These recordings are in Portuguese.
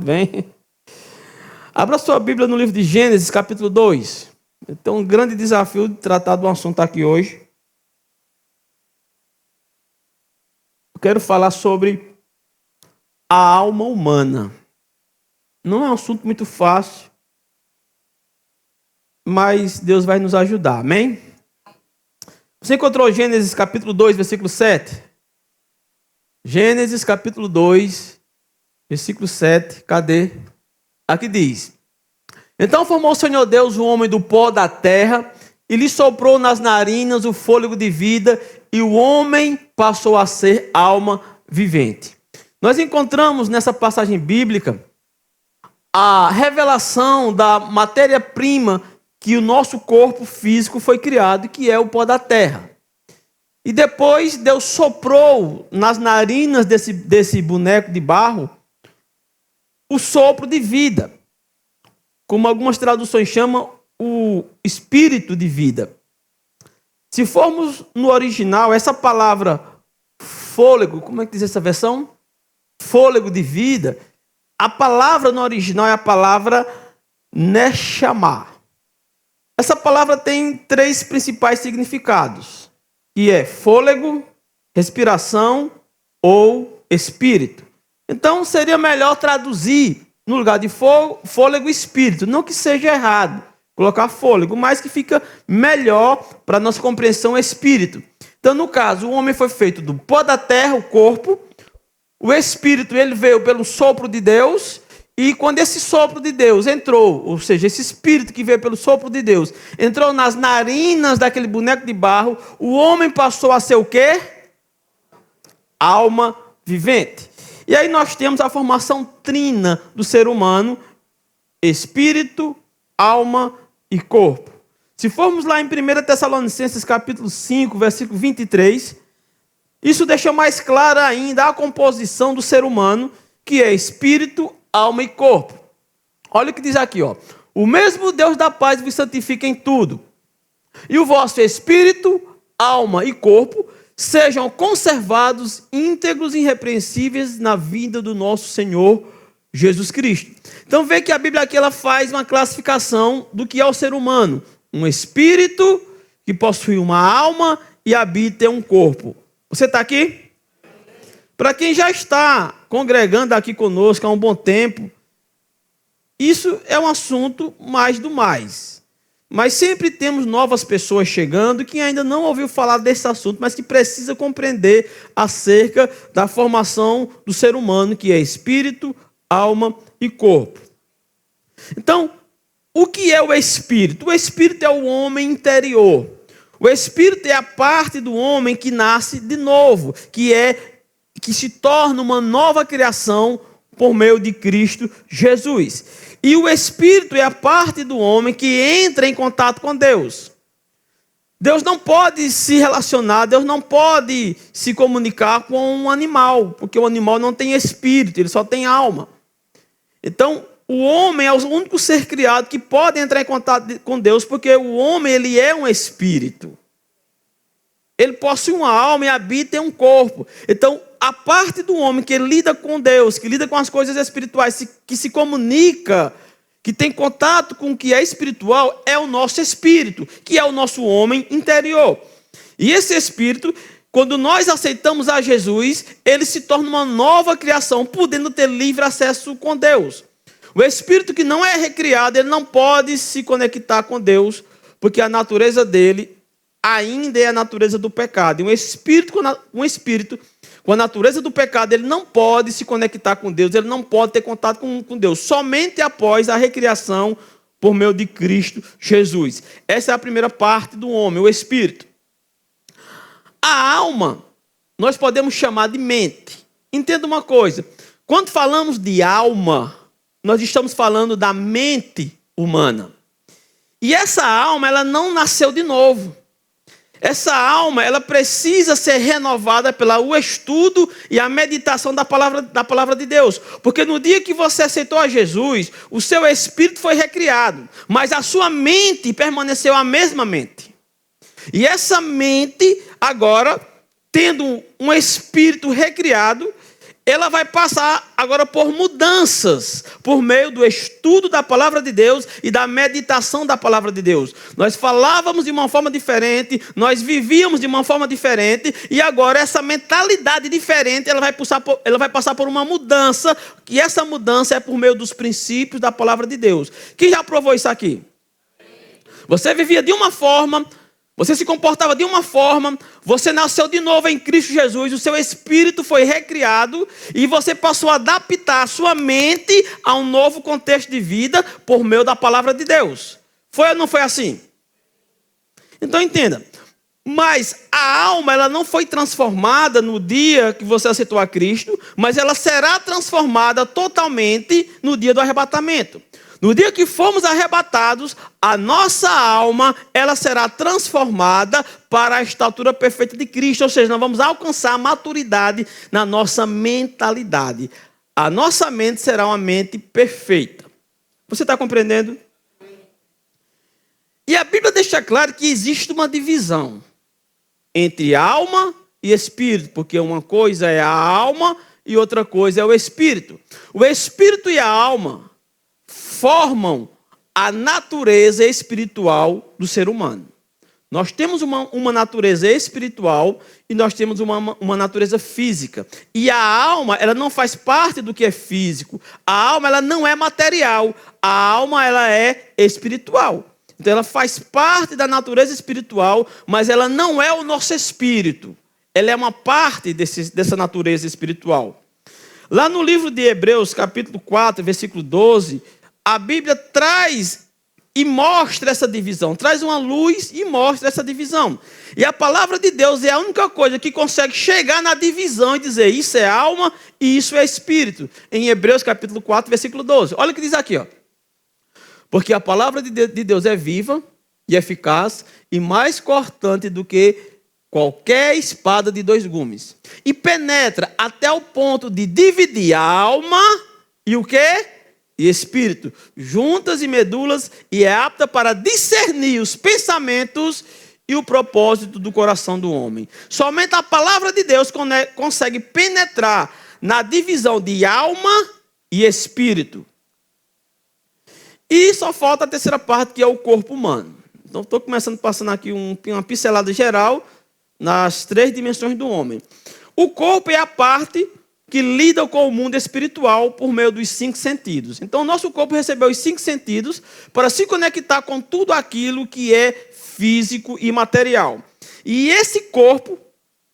Tudo bem? Abra sua Bíblia no livro de Gênesis, capítulo 2. Eu tenho um grande desafio de tratar de um assunto aqui hoje. Eu quero falar sobre a alma humana. Não é um assunto muito fácil, mas Deus vai nos ajudar, amém? Você encontrou Gênesis capítulo 2, versículo 7? Gênesis capítulo 2, versículo 7, cadê? Aqui diz: Então formou o Senhor Deus o homem do pó da terra, e lhe soprou nas narinas o fôlego de vida, e o homem passou a ser alma vivente. Nós encontramos nessa passagem bíblica a revelação da matéria-prima que o nosso corpo físico foi criado, que é o pó da terra. E depois Deus soprou nas narinas desse boneco de barro o sopro de vida, como algumas traduções chamam, o espírito de vida. Se formos no original, essa palavra fôlego, como é que diz essa versão? Fôlego de vida. A palavra no original é a palavra neshama. Essa palavra tem três principais significados, que é fôlego, respiração ou espírito. Então seria melhor traduzir no lugar de fôlego, espírito. Não que seja errado colocar fôlego, mas que fica melhor para nossa compreensão espírito. Então, no caso, o homem foi feito do pó da terra, o corpo. O espírito, ele veio pelo sopro de Deus. E quando esse sopro de Deus entrou, ou seja, esse espírito que veio pelo sopro de Deus, entrou nas narinas daquele boneco de barro, o homem passou a ser o quê? Alma vivente. E aí nós temos a formação trina do ser humano: espírito, alma e corpo. Se formos lá em 1 Tessalonicenses capítulo 5, versículo 23, isso deixa mais clara ainda a composição do ser humano, que é espírito, alma e corpo. Olha o que diz aqui, ó: O mesmo Deus da paz vos santifica em tudo, e o vosso espírito, alma e corpo sejam conservados íntegros e irrepreensíveis na vinda do nosso Senhor Jesus Cristo. Então vê que a Bíblia aqui ela faz uma classificação do que é o ser humano: um espírito que possui uma alma e habita em um corpo. Você está aqui? Para quem já está congregando aqui conosco há um bom tempo, isso é um assunto mais do mais. Mas sempre temos novas pessoas chegando que ainda não ouviu falar desse assunto, mas que precisa compreender acerca da formação do ser humano, que é espírito, alma e corpo. Então, o que é o espírito? O espírito é o homem interior. O espírito é a parte do homem que nasce de novo, que se torna uma nova criação por meio de Cristo Jesus. E o espírito é a parte do homem que entra em contato com Deus. Deus não pode se relacionar, Deus não pode se comunicar com um animal, porque o animal não tem espírito, ele só tem alma. Então, o homem é o único ser criado que pode entrar em contato com Deus, porque o homem ele é um espírito. Ele possui uma alma e habita em um corpo. Então, a parte do homem que lida com Deus, que lida com as coisas espirituais, que se comunica, que tem contato com o que é espiritual, é o nosso espírito, que é o nosso homem interior. E esse espírito, quando nós aceitamos a Jesus, ele se torna uma nova criação, podendo ter livre acesso com Deus. O espírito que não é recriado, ele não pode se conectar com Deus, porque a natureza dele ainda é a natureza do pecado. E um espírito com a natureza do pecado, ele não pode se conectar com Deus, ele não pode ter contato com Deus, somente após a recriação por meio de Cristo Jesus. Essa é a primeira parte do homem, o espírito. A alma, nós podemos chamar de mente. Entenda uma coisa: quando falamos de alma, nós estamos falando da mente humana. E essa alma, ela não nasceu de novo. Essa alma, ela precisa ser renovada pelo estudo e a meditação da palavra de Deus. Porque no dia que você aceitou a Jesus, o seu espírito foi recriado, mas a sua mente permaneceu a mesma mente. E essa mente, agora, tendo um espírito recriado, ela vai passar agora por mudanças, por meio do estudo da palavra de Deus e da meditação da palavra de Deus. Nós falávamos de uma forma diferente, nós vivíamos de uma forma diferente, e agora essa mentalidade diferente, ela vai passar por uma mudança, e essa mudança é por meio dos princípios da palavra de Deus. Quem já provou isso aqui? Você vivia de uma forma, você se comportava de uma forma, você nasceu de novo em Cristo Jesus, o seu espírito foi recriado e você passou a adaptar a sua mente a um novo contexto de vida por meio da palavra de Deus. Foi ou não foi assim? Então entenda, mas a alma ela não foi transformada no dia que você aceitou a Cristo, mas ela será transformada totalmente no dia do arrebatamento. No dia que formos arrebatados, a nossa alma, ela será transformada para a estatura perfeita de Cristo. Ou seja, nós vamos alcançar a maturidade na nossa mentalidade. A nossa mente será uma mente perfeita. Você está compreendendo? E a Bíblia deixa claro que existe uma divisão entre alma e espírito. Porque uma coisa é a alma e outra coisa é o espírito. O espírito e a alma formam a natureza espiritual do ser humano. Nós temos uma natureza espiritual e nós temos uma natureza física. E a alma, ela não faz parte do que é físico. A alma, ela não é material. A alma, ela é espiritual. Então, ela faz parte da natureza espiritual, mas ela não é o nosso espírito. Ela é uma parte dessa natureza espiritual. Lá no livro de Hebreus, capítulo 4, versículo 12... a Bíblia traz e mostra essa divisão, traz uma luz e mostra essa divisão. E a palavra de Deus é a única coisa que consegue chegar na divisão e dizer isso é alma e isso é espírito. Em Hebreus capítulo 4, versículo 12. Olha o que diz aqui, ó. Porque a palavra de Deus é viva e eficaz e mais cortante do que qualquer espada de dois gumes. E penetra até o ponto de dividir a alma e o quê? E espírito, juntas e medulas, e é apta para discernir os pensamentos e o propósito do coração do homem. Somente a palavra de Deus consegue penetrar na divisão de alma e espírito. E só falta a terceira parte, que é o corpo humano. Então estou passando aqui uma pincelada geral nas 3 dimensões do homem. O corpo é a parte que lida com o mundo espiritual por meio dos 5 sentidos. Então, o nosso corpo recebeu os 5 sentidos para se conectar com tudo aquilo que é físico e material. E esse corpo,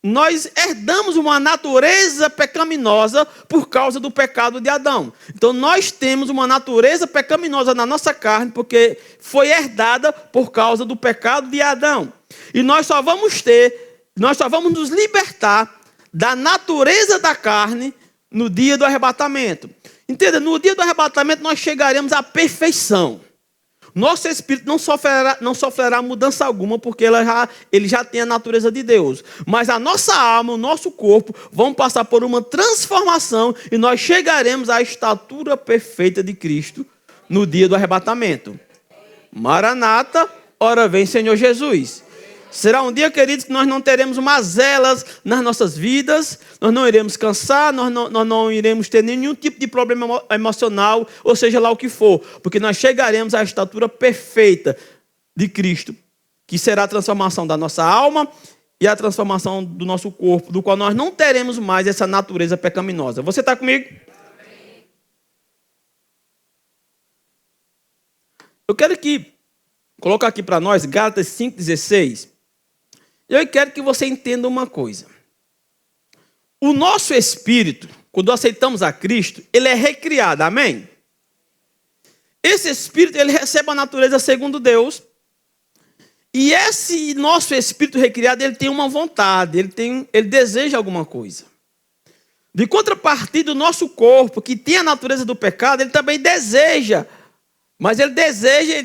nós herdamos uma natureza pecaminosa por causa do pecado de Adão. Então, nós temos uma natureza pecaminosa na nossa carne, porque foi herdada por causa do pecado de Adão. E nós só vamos nos libertar da natureza da carne no dia do arrebatamento. Entenda, no dia do arrebatamento nós chegaremos à perfeição. Nosso espírito não sofrerá mudança alguma, porque ele já tem a natureza de Deus. Mas a nossa alma, o nosso corpo, vão passar por uma transformação e nós chegaremos à estatura perfeita de Cristo no dia do arrebatamento. Maranata, ora vem Senhor Jesus. Será um dia, queridos, que nós não teremos mazelas nas nossas vidas, nós não iremos cansar, nós não iremos ter nenhum tipo de problema emocional, ou seja lá o que for, porque nós chegaremos à estatura perfeita de Cristo, que será a transformação da nossa alma e a transformação do nosso corpo, do qual nós não teremos mais essa natureza pecaminosa. Você está comigo? Eu quero colocar aqui para nós, Gálatas 5,16. Eu quero que você entenda uma coisa. O nosso espírito, quando aceitamos a Cristo, ele é recriado, amém? Esse espírito, ele recebe a natureza segundo Deus. E esse nosso espírito recriado, ele tem uma vontade, ele deseja alguma coisa. De contrapartida, o nosso corpo, que tem a natureza do pecado, ele também deseja. Mas ele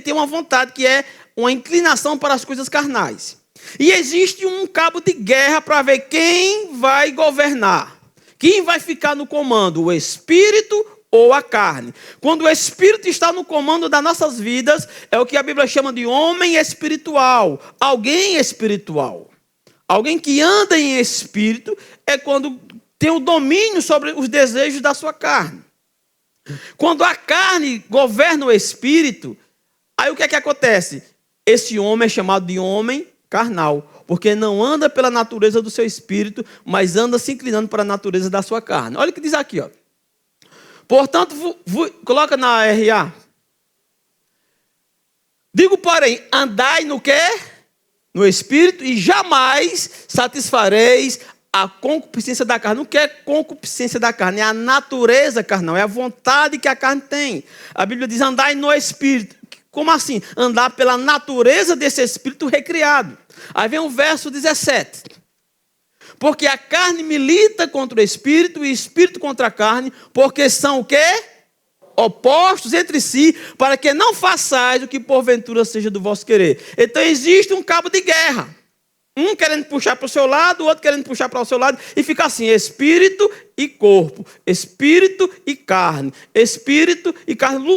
tem uma vontade, que é uma inclinação para as coisas carnais. E existe um cabo de guerra para ver quem vai governar. Quem vai ficar no comando, o espírito ou a carne? Quando o espírito está no comando das nossas vidas, é o que a Bíblia chama de homem espiritual. Alguém espiritual. Alguém que anda em espírito é quando tem o domínio sobre os desejos da sua carne. Quando a carne governa o espírito, aí o que é que acontece? Esse homem é chamado de homem carnal, porque não anda pela natureza do seu espírito, mas anda se inclinando para a natureza da sua carne. Olha o que diz aqui, ó. Portanto, coloca na RA. Digo, porém, andai no quê? No espírito, e jamais satisfareis a concupiscência da carne. O que é concupiscência da carne? É a natureza carnal, é a vontade que a carne tem. A Bíblia diz, andai no espírito. Como assim? Andar pela natureza desse espírito recriado. Aí vem o verso 17. Porque a carne milita contra o espírito e o espírito contra a carne, porque são o quê? Opostos entre si, para que não façais o que porventura seja do vosso querer. Então existe um cabo de guerra. Um querendo puxar para o seu lado, o outro querendo puxar para o seu lado, e fica assim, espírito e corpo, espírito e carne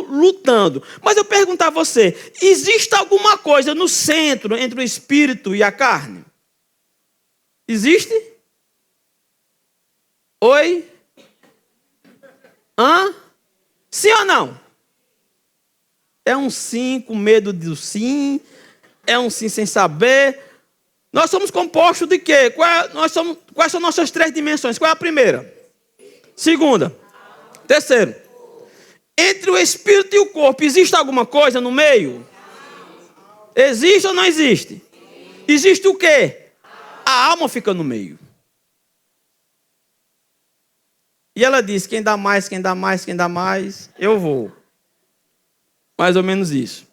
lutando. Mas eu pergunto a você, existe alguma coisa no centro entre o espírito e a carne? Existe? Oi? Hã? Sim ou não? É um sim com medo do sim, é um sim sem saber. Nós somos compostos de quê? Quais são nossas 3 dimensões? Qual é a primeira? Segunda? Terceiro? Entre o espírito e o corpo, existe alguma coisa no meio? Existe ou não existe? Existe o quê? A alma fica no meio. E ela diz, quem dá mais, quem dá mais, quem dá mais, eu vou. Mais ou menos isso.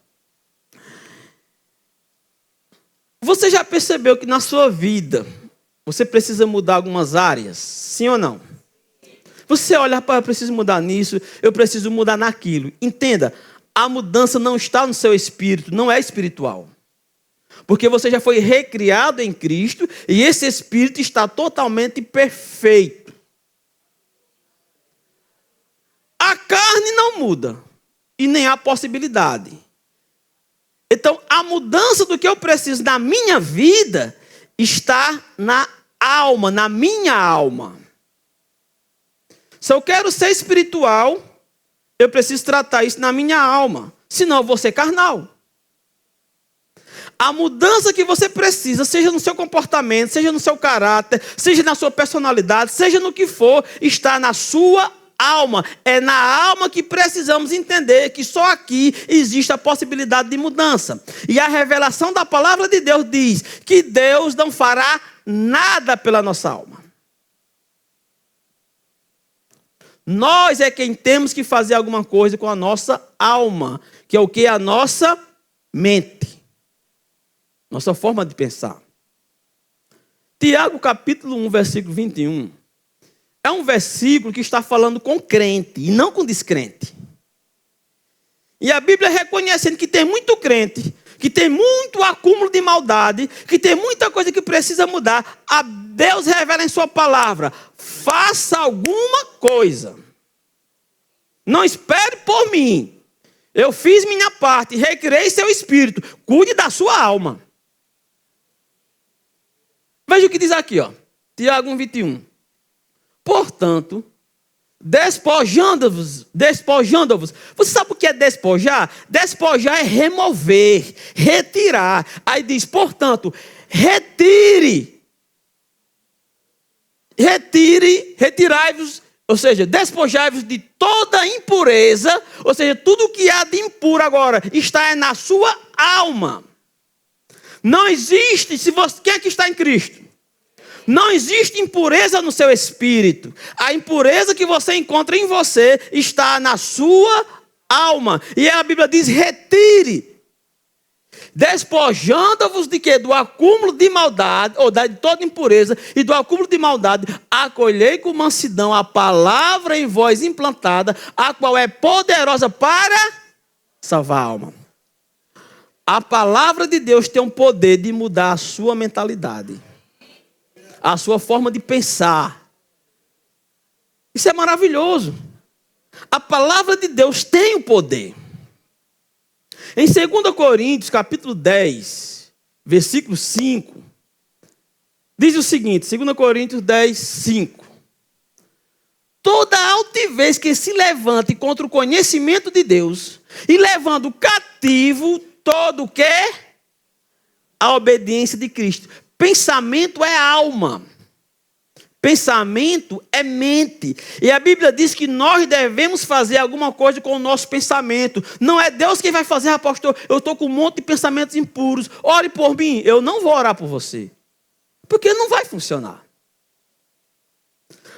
Você já percebeu que na sua vida, você precisa mudar algumas áreas? Sim ou não? Você olha, rapaz, eu preciso mudar nisso, eu preciso mudar naquilo. Entenda, a mudança não está no seu espírito, não é espiritual. Porque você já foi recriado em Cristo e esse espírito está totalmente perfeito. A carne não muda e nem há possibilidade. Então, a mudança do que eu preciso na minha vida está na alma, na minha alma. Se eu quero ser espiritual, eu preciso tratar isso na minha alma. Senão eu vou ser carnal. A mudança que você precisa, seja no seu comportamento, seja no seu caráter, seja na sua personalidade, seja no que for, está na sua alma. É na alma que precisamos entender que só aqui existe a possibilidade de mudança. E a revelação da palavra de Deus diz que Deus não fará nada pela nossa alma. Nós é quem temos que fazer alguma coisa com a nossa alma, que é o que? A nossa mente. Nossa forma de pensar. Tiago capítulo 1, versículo 21. É um versículo que está falando com crente e não com descrente. E a Bíblia reconhecendo que tem muito crente, que tem muito acúmulo de maldade, que tem muita coisa que precisa mudar. A Deus revela em sua palavra, faça alguma coisa. Não espere por mim. Eu fiz minha parte, recriei seu espírito. Cuide da sua alma. Veja o que diz aqui, ó. Tiago 1, 21. Portanto, despojando-vos. Você sabe o que é despojar? Despojar é remover, retirar. Aí diz, portanto, retirai-vos, ou seja, despojai-vos de toda impureza, ou seja, tudo que há de impuro agora está na sua alma. Não existe, quem é que está em Cristo? Não existe impureza no seu espírito. A impureza que você encontra em você está na sua alma. E a Bíblia diz, retire. Despojando-vos de quê? Do acúmulo de maldade, ou de toda impureza, e do acúmulo de maldade, acolhei com mansidão a palavra em vós implantada, a qual é poderosa para salvar a alma. A palavra de Deus tem um poder de mudar a sua mentalidade, a sua forma de pensar. Isso é maravilhoso. A palavra de Deus tem o poder. Em 2 Coríntios, capítulo 10, versículo 5, diz o seguinte, 2 Coríntios 10, 5. toda altivez que se levante contra o conhecimento de Deus e levando cativo todo o quê? A obediência de Cristo. Pensamento é alma. Pensamento é mente. E a Bíblia diz que nós devemos fazer alguma coisa com o nosso pensamento. Não é Deus quem vai fazer, pastor. Eu estou com um monte de pensamentos impuros. Ore por mim. Eu não vou orar por você. Porque não vai funcionar.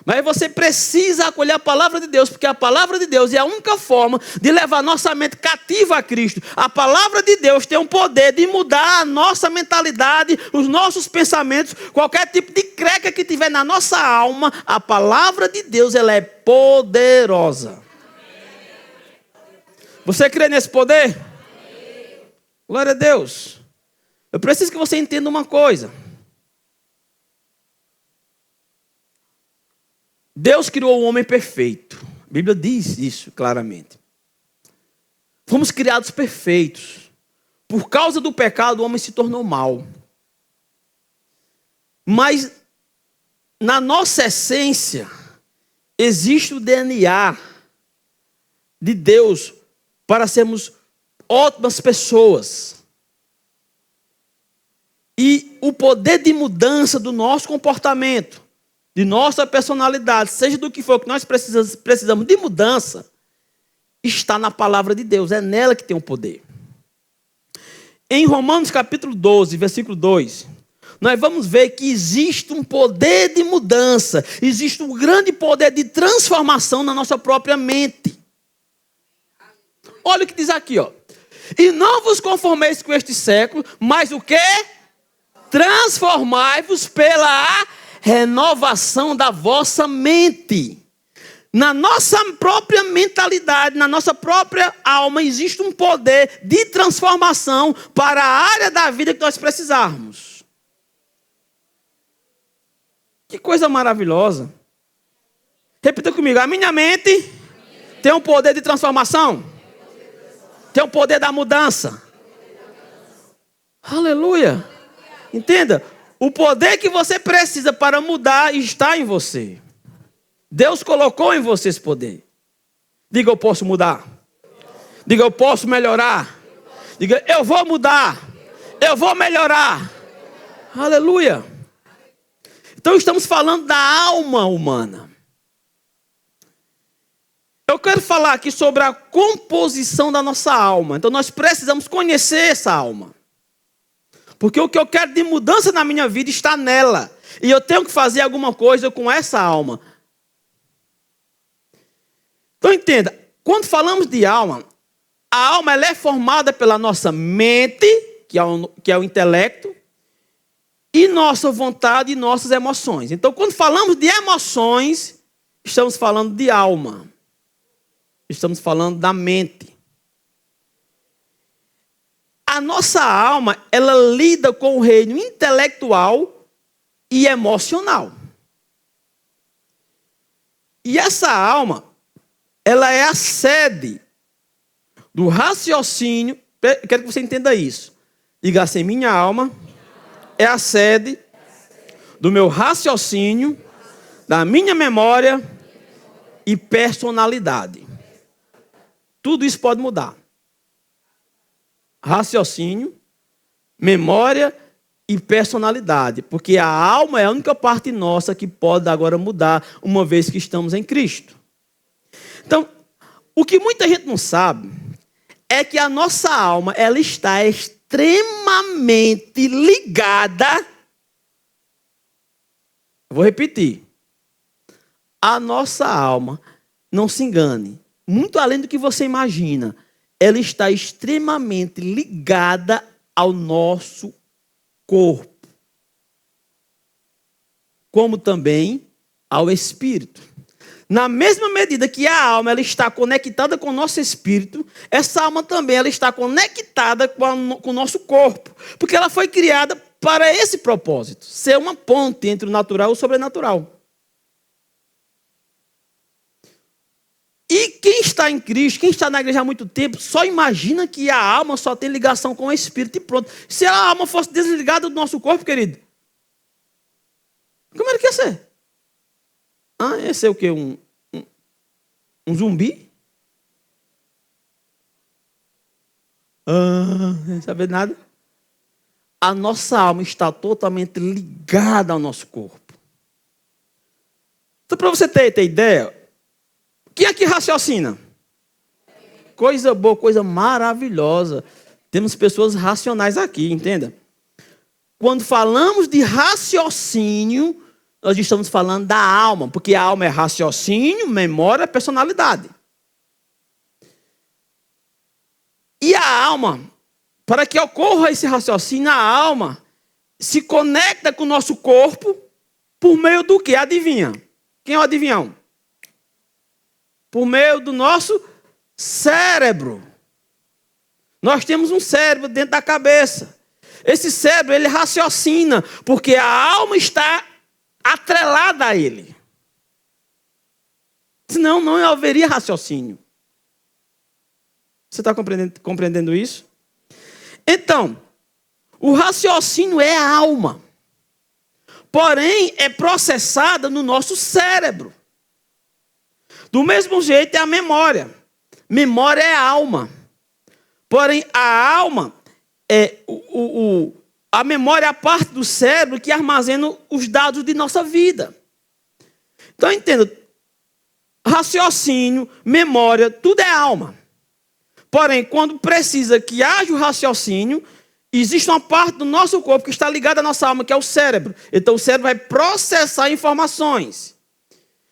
Mas você precisa acolher a palavra de Deus, porque a palavra de Deus é a única forma de levar nossa mente cativa a Cristo. A palavra de Deus tem o poder de mudar a nossa mentalidade, os nossos pensamentos, qualquer tipo de creca que tiver na nossa alma. A palavra de Deus, ela é poderosa. Você crê nesse poder? Glória a Deus. Eu preciso que você entenda uma coisa. Deus criou o homem perfeito. A Bíblia diz isso claramente. Fomos criados perfeitos. Por causa do pecado, o homem se tornou mau. Mas, na nossa essência, existe o DNA de Deus para sermos ótimas pessoas. E o poder de mudança do nosso comportamento, de nossa personalidade, seja do que for que nós precisamos de mudança, está na palavra de Deus, é nela que tem o poder. Em Romanos capítulo 12, versículo 2, nós vamos ver que existe um poder de mudança, existe um grande poder de transformação na nossa própria mente. Olha o que diz aqui, ó. E não vos conformeis com este século, mas o quê? Transformai-vos pela renovação da vossa mente. Na nossa própria mentalidade, na nossa própria alma, existe um poder de transformação para a área da vida que nós precisarmos. Que coisa maravilhosa. Repita comigo, a minha mente tem um poder de transformação. Tem o poder da mudança. Aleluia. Entenda. O poder que você precisa para mudar está em você. Deus colocou em você esse poder. Diga, eu posso mudar. Diga, eu posso melhorar. Diga, eu vou mudar. Eu vou melhorar. Aleluia. Então estamos falando da alma humana. Eu quero falar aqui sobre a composição da nossa alma. Então nós precisamos conhecer essa alma. Porque o que eu quero de mudança na minha vida está nela. E eu tenho que fazer alguma coisa com essa alma. Então entenda, quando falamos de alma, a alma ela é formada pela nossa mente, que é o intelecto, e nossa vontade e nossas emoções. Então quando falamos de emoções, estamos falando de alma. Estamos falando da mente. A nossa alma, ela lida com o reino intelectual e emocional. E essa alma, ela é a sede do raciocínio. Quero que você entenda isso. Diga assim, minha alma é a sede do meu raciocínio, da minha memória e personalidade. Tudo isso pode mudar. Raciocínio, memória e personalidade. Porque a alma é a única parte nossa que pode agora mudar, uma vez que estamos em Cristo. Então, o que muita gente não sabe é que a nossa alma, ela está extremamente ligada. Vou repetir. A nossa alma, não se engane, muito além do que você imagina, ela está extremamente ligada ao nosso corpo, como também ao espírito. Na mesma medida que a alma ela está conectada com o nosso espírito, essa alma também ela está conectada com o nosso corpo, porque ela foi criada para esse propósito, ser uma ponte entre o natural e o sobrenatural. E quem está em Cristo, quem está na igreja há muito tempo, só imagina que a alma só tem ligação com o espírito e pronto. Se a alma fosse desligada do nosso corpo, querido, como era que ia ser? Ia ser o quê? Um zumbi? Não sabe nada? A nossa alma está totalmente ligada ao nosso corpo. Então, para você ter ideia, quem aqui raciocina? Coisa boa, coisa maravilhosa. Temos pessoas racionais aqui, entenda? Quando falamos de raciocínio, nós estamos falando da alma, porque a alma é raciocínio, memória, personalidade. E a alma, para que ocorra esse raciocínio, a alma se conecta com o nosso corpo por meio do quê? Adivinha? Quem é o adivinhão? Por meio do nosso cérebro. Nós temos um cérebro dentro da cabeça. Esse cérebro, ele raciocina, porque a alma está atrelada a ele. Senão, não haveria raciocínio. Você está compreendendo isso? Então, o raciocínio é a alma. Porém, é processada no nosso cérebro. Do mesmo jeito é a memória. Memória é a alma. Porém, a alma é a memória é a parte do cérebro que armazena os dados de nossa vida. Então, entenda. Raciocínio, memória, tudo é alma. Porém, quando precisa que haja o raciocínio, existe uma parte do nosso corpo que está ligada à nossa alma, que é o cérebro. Então, o cérebro vai processar informações.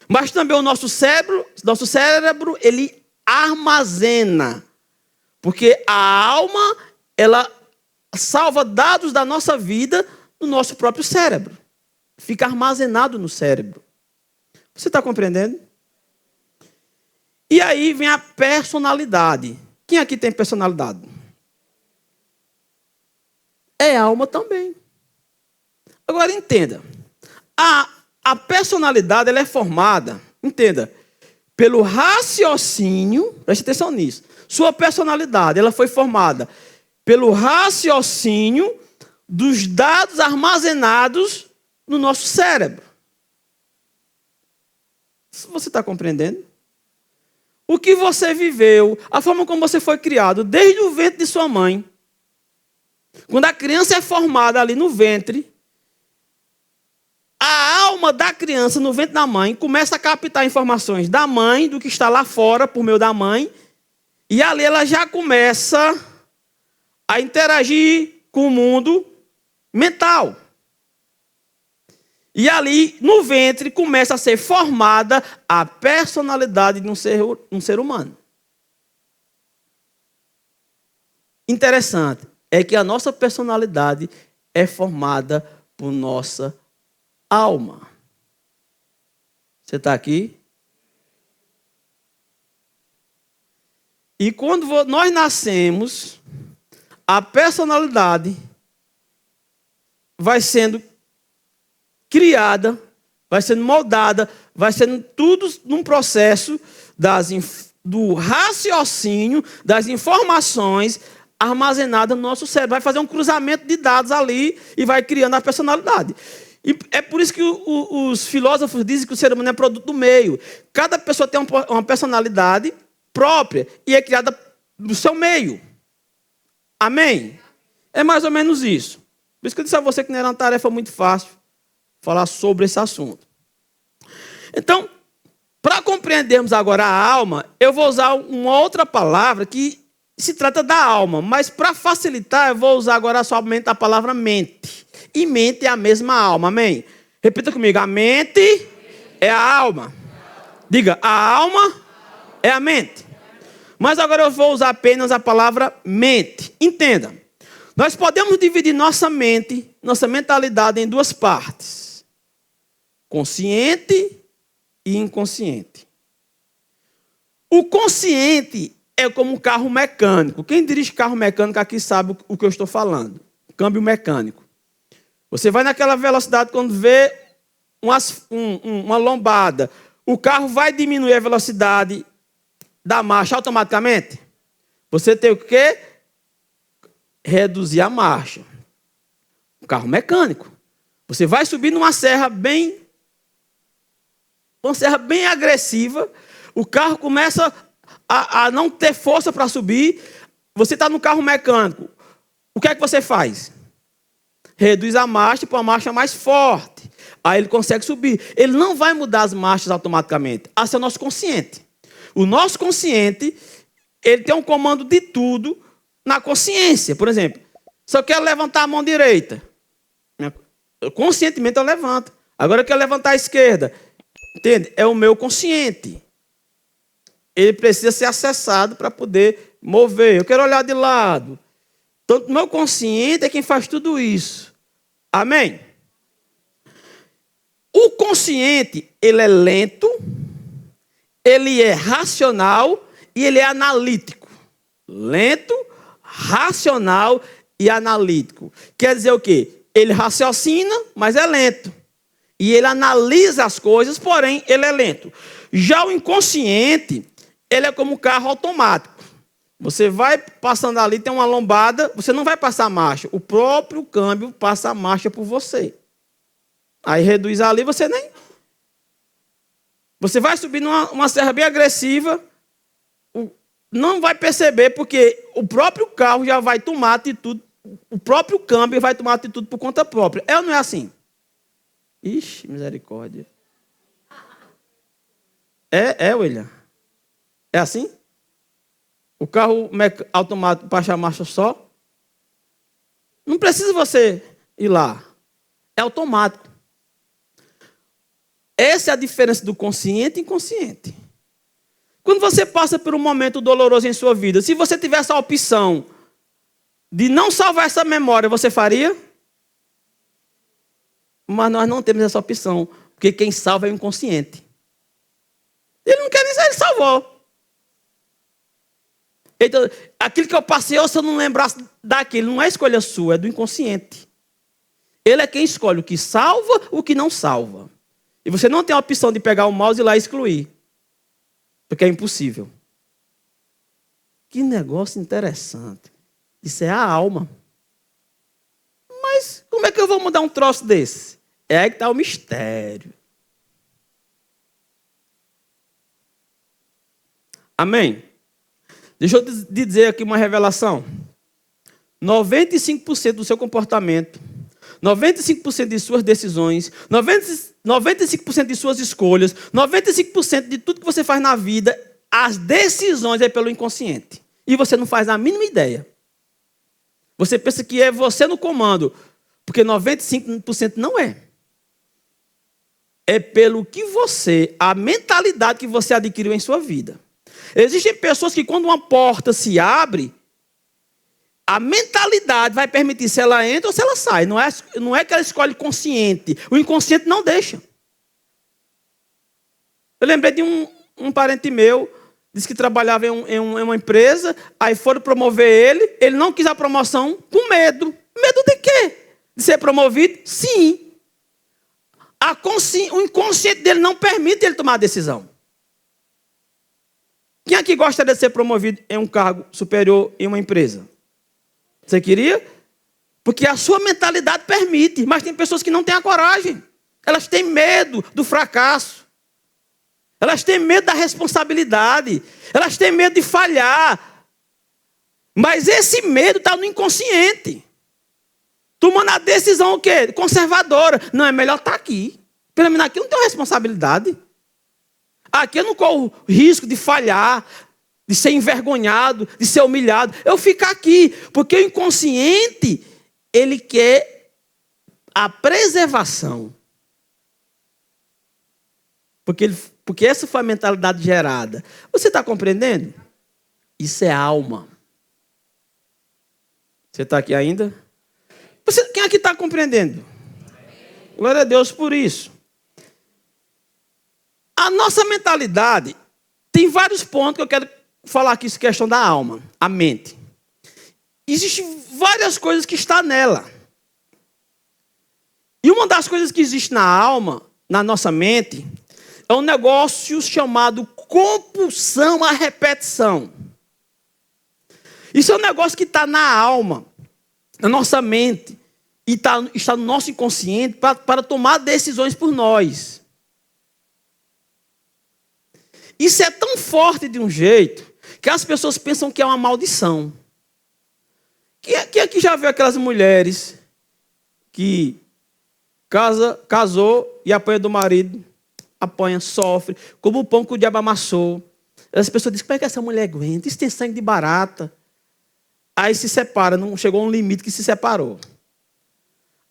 Mas também o nosso cérebro, ele armazena. Porque a alma, ela salva dados da nossa vida no nosso próprio cérebro. Fica armazenado no cérebro. Você está compreendendo? E aí vem a personalidade. Quem aqui tem personalidade? É alma também. Agora entenda. A personalidade ela é formada, entenda, pelo raciocínio, preste atenção nisso. Sua personalidade ela foi formada pelo raciocínio dos dados armazenados no nosso cérebro. Você está compreendendo? O que você viveu, a forma como você foi criado, desde o ventre de sua mãe. Quando a criança é formada ali no ventre, a alma da criança no ventre da mãe começa a captar informações da mãe, do que está lá fora, por meio da mãe, e ali ela já começa a interagir com o mundo mental. E ali, no ventre, começa a ser formada a personalidade de um ser humano. Interessante é que a nossa personalidade é formada por nossa alma. Você está aqui? E quando nós nascemos, a personalidade vai sendo criada, vai sendo moldada, vai sendo tudo num processo do raciocínio, das informações armazenadas no nosso cérebro. Vai fazer um cruzamento de dados ali e vai criando a personalidade. E é por isso que os filósofos dizem que o ser humano é produto do meio. Cada pessoa tem uma personalidade própria e é criada do seu meio. Amém? É mais ou menos isso. Por isso que eu disse a você que não era uma tarefa muito fácil falar sobre esse assunto. Então, para compreendermos agora a alma, eu vou usar uma outra palavra que se trata da alma, mas para facilitar, eu vou usar agora somente a palavra mente. E mente é a mesma alma, amém? Repita comigo, a mente é a alma. Diga, a alma é a mente. Mas agora eu vou usar apenas a palavra mente. Entenda, nós podemos dividir nossa mente, nossa mentalidade em duas partes. Consciente e inconsciente. O consciente é como um carro mecânico. Quem dirige carro mecânico aqui sabe o que eu estou falando. Câmbio mecânico. Você vai naquela velocidade quando vê uma lombada. O carro vai diminuir a velocidade da marcha automaticamente. Você tem o quê? Reduzir a marcha. Um carro mecânico. Você vai subir numa serra bem agressiva, O carro começa a não ter força para subir. Você está no carro mecânico. O que é que você faz? Reduz a marcha para uma marcha mais forte. Aí ele consegue subir. Ele não vai mudar as marchas automaticamente. Esse é o nosso consciente. O nosso consciente, ele tem um comando de tudo na consciência. Por exemplo, se eu quero levantar a mão direita, conscientemente eu levanto. Agora eu quero levantar a esquerda. Entende? É o meu consciente. Ele precisa ser acessado para poder mover. Eu quero olhar de lado. Então, o meu consciente é quem faz tudo isso. Amém? O consciente, ele é lento, ele é racional e ele é analítico. Lento, racional e analítico. Quer dizer o quê? Ele raciocina, mas é lento. E ele analisa as coisas, porém, ele é lento. Já o inconsciente, ele é como um carro automático. Você vai passando ali, tem uma lombada, você não vai passar a marcha. O próprio câmbio passa a marcha por você. Aí reduz ali, você nem... Você vai subir numa serra bem agressiva, não vai perceber, porque o próprio carro já vai tomar atitude, o próprio câmbio vai tomar atitude por conta própria. É ou não é assim? Ixi, misericórdia. William. É assim? O carro automático baixa a marcha só? Não precisa você ir lá. É automático. Essa é a diferença do consciente e inconsciente. Quando você passa por um momento doloroso em sua vida, se você tivesse a opção de não salvar essa memória, você faria? Mas nós não temos essa opção, porque quem salva é o inconsciente. Ele não quer dizer que ele salvou. Então, aquilo que eu passei, se eu não lembrasse daquilo, não é escolha sua, é do inconsciente. Ele é quem escolhe o que salva, o que não salva. E você não tem a opção de pegar o mouse e ir lá excluir. Porque é impossível. Que negócio interessante. Isso é a alma. Mas como é que eu vou mudar um troço desse? É aí que está o mistério. Amém? Deixa eu te dizer aqui uma revelação. 95% do seu comportamento, 95% de suas decisões, 95% de suas escolhas, 95% de tudo que você faz na vida, as decisões é pelo inconsciente. E você não faz a mínima ideia. Você pensa que é você no comando, porque 95% não é. É pelo que você, a mentalidade que você adquiriu em sua vida. Existem pessoas que quando uma porta se abre, a mentalidade vai permitir se ela entra ou se ela sai. Não é que ela escolhe consciente. O inconsciente não deixa. Eu lembrei de um parente meu, disse que trabalhava em uma empresa, aí foram promover ele não quis a promoção com medo. Medo de quê? De ser promovido? Sim. O inconsciente dele não permite ele tomar a decisão. Quem aqui gostaria de ser promovido em um cargo superior em uma empresa? Você queria? Porque a sua mentalidade permite, mas tem pessoas que não têm a coragem. Elas têm medo do fracasso. Elas têm medo da responsabilidade. Elas têm medo de falhar. Mas esse medo está no inconsciente. Tomando a decisão o quê? Conservadora. Não, é melhor estar aqui. Pelo menos aqui eu não tenho responsabilidade. Aqui eu não corro risco de falhar, de ser envergonhado, de ser humilhado. Eu fico aqui, porque o inconsciente, ele quer a preservação. Porque essa foi a mentalidade gerada. Você está compreendendo? Isso é alma. Você está aqui ainda? Quem aqui está compreendendo? Glória a Deus por isso. A nossa mentalidade tem vários pontos que eu quero falar aqui, essa questão da alma, a mente. Existem várias coisas que estão nela. E uma das coisas que existe na alma, na nossa mente, é um negócio chamado compulsão à repetição. Isso é um negócio que está na alma, na nossa mente, e está no nosso inconsciente para tomar decisões por nós. Isso é tão forte de um jeito que as pessoas pensam que é uma maldição. Quem aqui já viu aquelas mulheres que casou e apanha do marido, apanha, sofre, como o pão que o diabo amassou. As pessoas dizem, como é que essa mulher aguenta? Isso tem sangue de barata. Aí se separa, não chegou a um limite que se separou.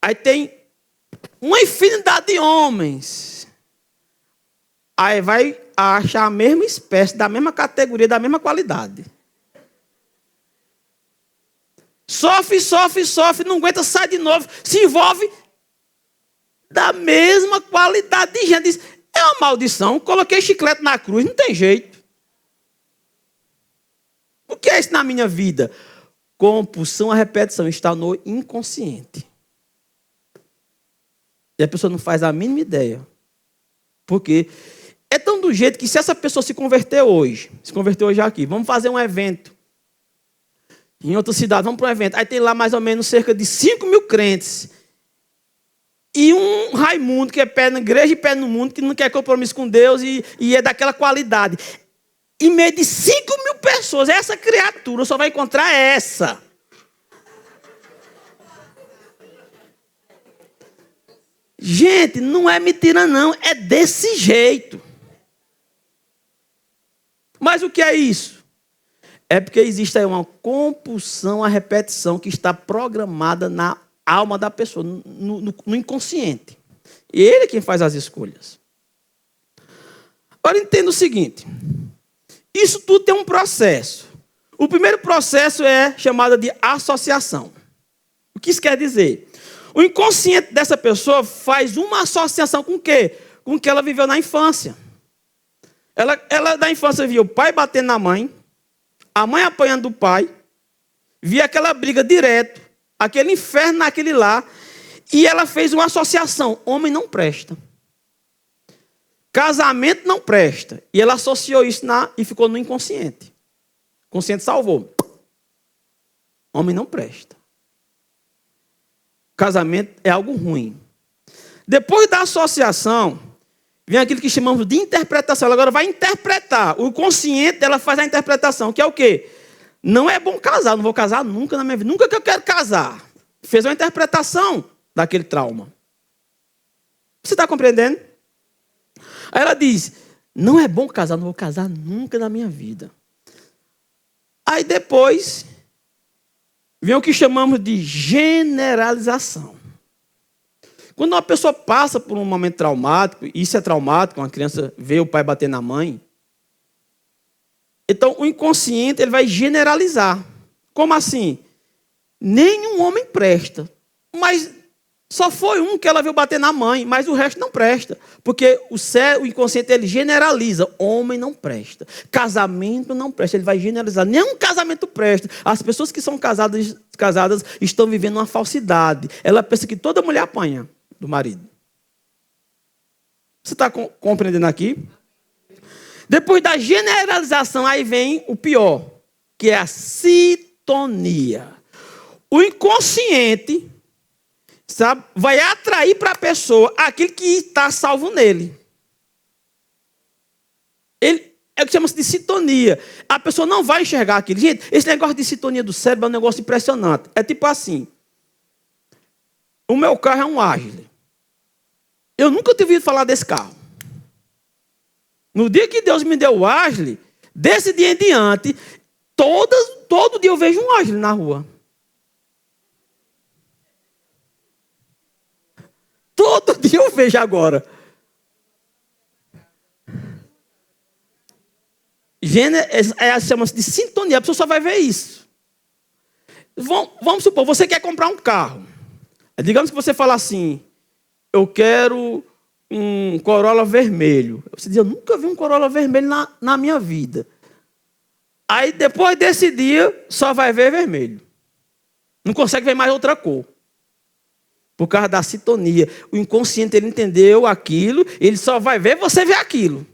Aí tem uma infinidade de homens. Aí vai achar a mesma espécie, da mesma categoria, da mesma qualidade. Sofre, sofre, sofre, não aguenta, sai de novo, se envolve da mesma qualidade de gente. Diz, é uma maldição, coloquei chiclete na cruz, não tem jeito. O que é isso na minha vida? Compulsão à repetição, está no inconsciente. E a pessoa não faz a mínima ideia. Porque é tão do jeito que se essa pessoa se converter hoje aqui, vamos fazer um evento em outra cidade, vamos para um evento, aí tem lá mais ou menos cerca de 5.000 crentes, e um Raimundo que é pé na igreja e pé no mundo, que não quer compromisso com Deus e é daquela qualidade. Em meio de 5.000 pessoas, essa criatura só vai encontrar essa. Gente, não é mentira não, é desse jeito. Mas o que é isso? É porque existe aí uma compulsão à repetição que está programada na alma da pessoa, no inconsciente. E ele é quem faz as escolhas. Agora entenda o seguinte, isso tudo tem um processo. O primeiro processo é chamado de associação. O que isso quer dizer? O inconsciente dessa pessoa faz uma associação com o quê? Com o que ela viveu na infância. Ela da infância via o pai batendo na mãe, a mãe apanhando do pai, via aquela briga direto, aquele inferno naquele lar, e ela fez uma associação. Homem não presta. Casamento não presta. E ela associou isso e ficou no inconsciente. O consciente salvou. Homem não presta. Casamento é algo ruim. Depois da associação, vem aquilo que chamamos de interpretação. Ela agora vai interpretar. O consciente dela faz a interpretação, que é o quê? Não é bom casar, não vou casar nunca na minha vida. Nunca que eu quero casar. Fez uma interpretação daquele trauma. Você está compreendendo? Aí ela diz, não é bom casar, não vou casar nunca na minha vida. Aí depois, vem o que chamamos de generalização. Quando uma pessoa passa por um momento traumático, isso é traumático, uma criança vê o pai bater na mãe, então o inconsciente ele vai generalizar. Como assim? Nenhum homem presta, mas só foi um que ela viu bater na mãe, mas o resto não presta. Porque o inconsciente ele generaliza, homem não presta, casamento não presta, ele vai generalizar, nenhum casamento presta. As pessoas que são casadas estão vivendo uma falsidade. Ela pensa que toda mulher apanha do marido. Você está compreendendo aqui? Depois da generalização, aí vem o pior, que é a sintonia. O inconsciente, sabe, vai atrair para a pessoa aquilo que está salvo nele. É o que chama-se de sintonia. A pessoa não vai enxergar aquilo. Gente, esse negócio de sintonia do cérebro é um negócio impressionante. É tipo assim, o meu carro é um Agile. Eu nunca tinha ouvido falar desse carro. No dia que Deus me deu o Agile, desse dia em diante, todo dia eu vejo um Agile na rua. Todo dia eu vejo agora. Chama-se de sintonia. A pessoa só vai ver isso. Vamos supor, você quer comprar um carro. Digamos que você fala assim, eu quero um Corolla vermelho. Você diz, eu nunca vi um Corolla vermelho na minha vida. Aí depois desse dia, só vai ver vermelho. Não consegue ver mais outra cor. Por causa da sintonia. O inconsciente, ele entendeu aquilo, ele só vai ver você ver aquilo.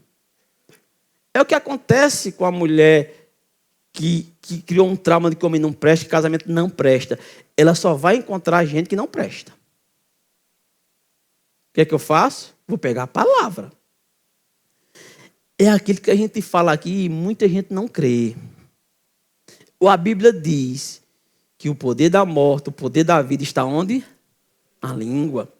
É o que acontece com a mulher que criou um trauma de que o homem não presta, que casamento não presta. Ela só vai encontrar gente que não presta. O que é que eu faço? Vou pegar a palavra. é aquilo que a gente fala aqui e muita gente não crê. A Bíblia diz que o poder da morte, o poder da vida está onde? Na língua.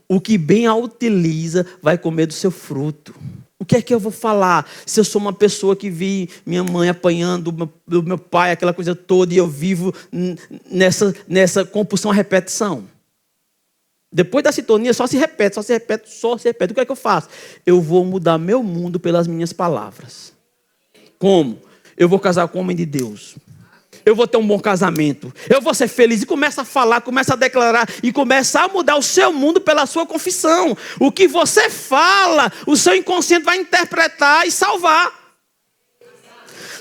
O que bem a utiliza vai comer do seu fruto. O que é que eu vou falar? Se eu sou uma pessoa que vi minha mãe apanhando, do meu pai, aquela coisa toda, e eu vivo nessa compulsão à repetição. Depois da sintonia só se repete, só se repete, só se repete. O que é que eu faço? Eu vou mudar meu mundo pelas minhas palavras. Como? Eu vou casar com o homem de Deus. Eu vou ter um bom casamento. Eu vou ser feliz. E começa a falar, começa a declarar. E começa a mudar o seu mundo pela sua confissão. O que você fala, o seu inconsciente vai interpretar e salvar.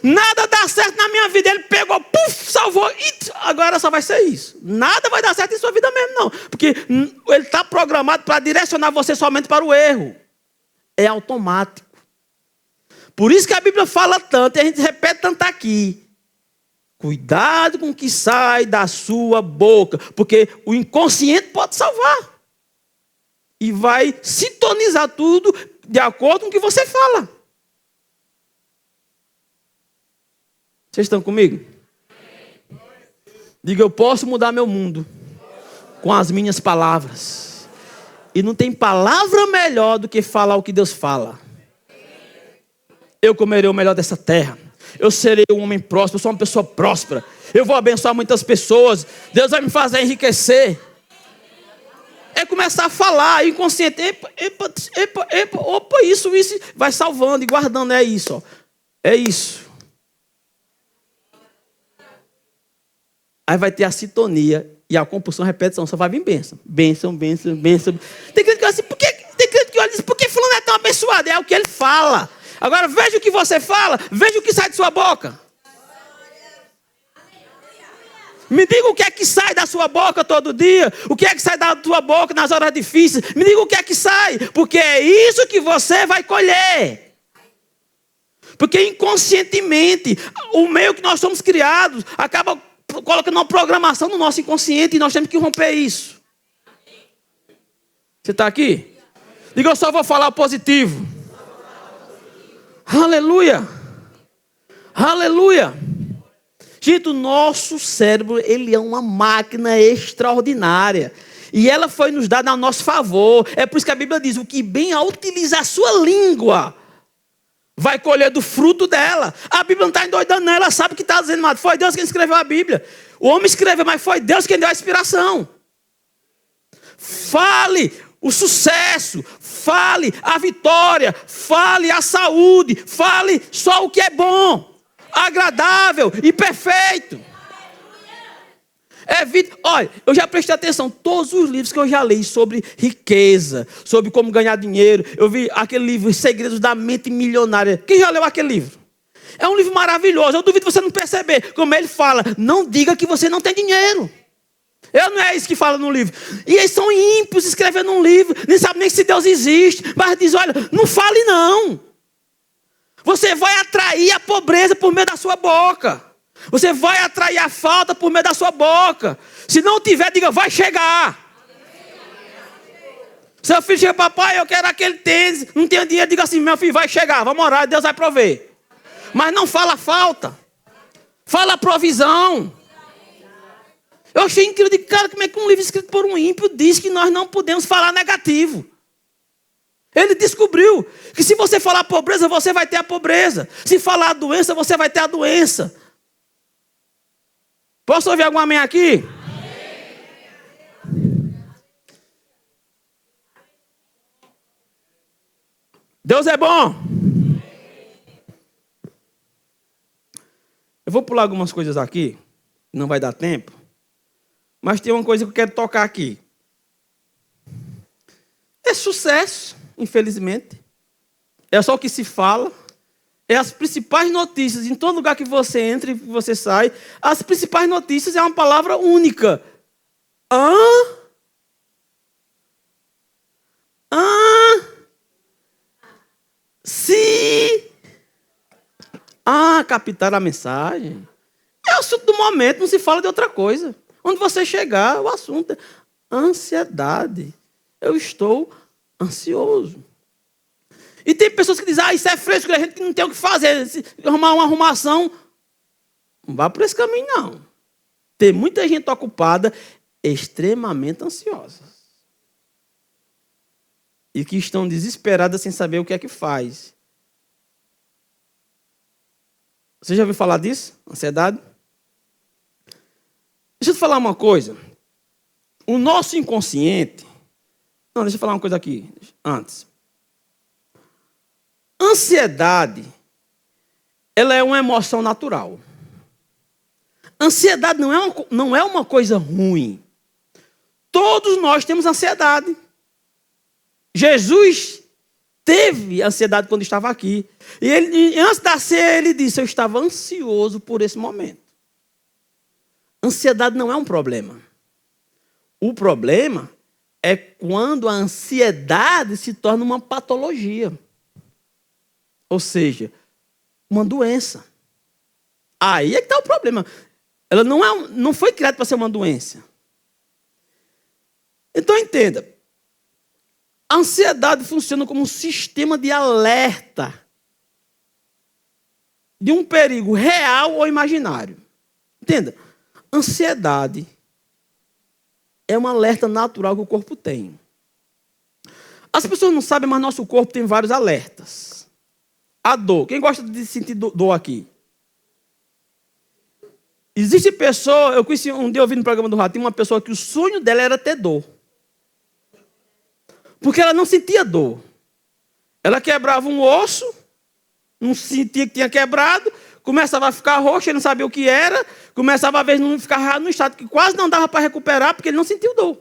Nada dá certo na minha vida. Ele pegou, puf, salvou. E agora só vai ser isso. Nada vai dar certo em sua vida mesmo, não. Porque ele está programado para direcionar você somente para o erro. É automático. Por isso que a Bíblia fala tanto, e a gente repete tanto aqui. Cuidado com o que sai da sua boca. Porque o inconsciente pode salvar. E vai sintonizar tudo de acordo com o que você fala. Vocês estão comigo? Diga, eu posso mudar meu mundo com as minhas palavras. E não tem palavra melhor do que falar o que Deus fala. Eu comerei o melhor dessa terra. Eu serei um homem próspero, eu sou uma pessoa próspera. Eu vou abençoar muitas pessoas. Deus vai me fazer enriquecer. É começar a falar, inconsciente. Opa, isso vai salvando e guardando. É isso, ó. É isso. Aí vai ter a sintonia e a compulsão, a repetição. Só vai vir bênção. Bênção, bênção, bênção. Tem crente que olha assim, tem crente que olha assim, por que fulano é tão abençoado? É o que ele fala. Agora veja o que você fala, veja o que sai de sua boca. Me diga o que é que sai da sua boca todo dia. O que é que sai da sua boca nas horas difíceis. Me diga o que é que sai. Porque é isso que você vai colher. Porque inconscientemente, o meio que nós somos criados acaba colocando uma programação no nosso inconsciente e nós temos que romper isso. Você está aqui? Diga, eu só vou falar positivo. Aleluia. Aleluia. Gente, o nosso cérebro, ele é uma máquina extraordinária. E ela foi nos dada a nosso favor. É por isso que a Bíblia diz, o que bem a utilizar a sua língua vai colher do fruto dela. A Bíblia não está endoidando, ela sabe o que está dizendo, mas foi Deus quem escreveu a Bíblia. O homem escreveu, mas foi Deus quem deu a inspiração. Fale o sucesso, fale a vitória, fale a saúde, fale só o que é bom, agradável e perfeito. Olha, eu já prestei atenção, todos os livros que eu já li sobre riqueza, sobre como ganhar dinheiro, eu vi aquele livro, Segredos da Mente Milionária. Quem já leu aquele livro? É um livro maravilhoso, eu duvido você não perceber, como ele fala, não diga que você não tem dinheiro. Não é isso que fala no livro. E eles são ímpios escrevendo um livro, nem sabem nem se Deus existe, mas diz, olha, não fale não. Você vai atrair a pobreza por meio da sua boca. Você vai atrair a falta por meio da sua boca. Se não tiver, diga, vai chegar. Seu filho chega, papai, eu quero aquele tênis. Não tenho dinheiro, diga assim, meu filho, vai chegar. Vamos orar, Deus vai prover. Mas não fala falta. Fala provisão. Eu achei incrível, de cara, como é que um livro escrito por um ímpio diz que nós não podemos falar negativo. Ele descobriu que se você falar pobreza, você vai ter a pobreza. Se falar doença, você vai ter a doença. Posso ouvir algum amém aqui? Amém. Deus é bom. Eu vou pular algumas coisas aqui, não vai dar tempo. Mas tem uma coisa que eu quero tocar aqui. É sucesso, infelizmente. É só o que se fala. É as principais notícias. Em todo lugar que você entra e você sai, as principais notícias é uma palavra única. Se. Captar a mensagem. É o assunto do momento, não se fala de outra coisa. Onde você chegar, o assunto é ansiedade. Eu estou ansioso. E tem pessoas que dizem, isso é fresco, a gente fazer, arrumar uma arrumação. Não vá por esse caminho, não. Tem muita gente ocupada, extremamente ansiosa. E que estão desesperadas sem saber o que é que faz. Você já ouviu falar disso? Ansiedade? Deixa eu te falar uma coisa. O nosso inconsciente... Não, deixa eu falar uma coisa aqui antes. Ansiedade, ela é uma emoção natural. Ansiedade não é uma coisa ruim. Todos nós temos ansiedade. Jesus teve ansiedade quando estava aqui. E ele, antes da ceia, ele disse: eu estava ansioso por esse momento. Ansiedade não é um problema. O problema é quando a ansiedade se torna uma patologia. Ou seja, uma doença. Aí é que está o problema. Ela não foi criada para ser uma doença. Então entenda. A ansiedade funciona como um sistema de alerta de um perigo real ou imaginário. Entenda. Ansiedade é um alerta natural que o corpo tem. As pessoas não sabem, mas nosso corpo tem vários alertas. A dor. Quem gosta de sentir dor aqui? Existe pessoa, eu conheci um dia ouvindo no programa do Ratinho, uma pessoa que o sonho dela era ter dor. Porque ela não sentia dor. Ela quebrava um osso, não sentia que tinha quebrado, começava a ficar roxa, ele não sabia o que era, começava a ver não ficar no estado que quase não dava para recuperar, porque ele não sentiu dor.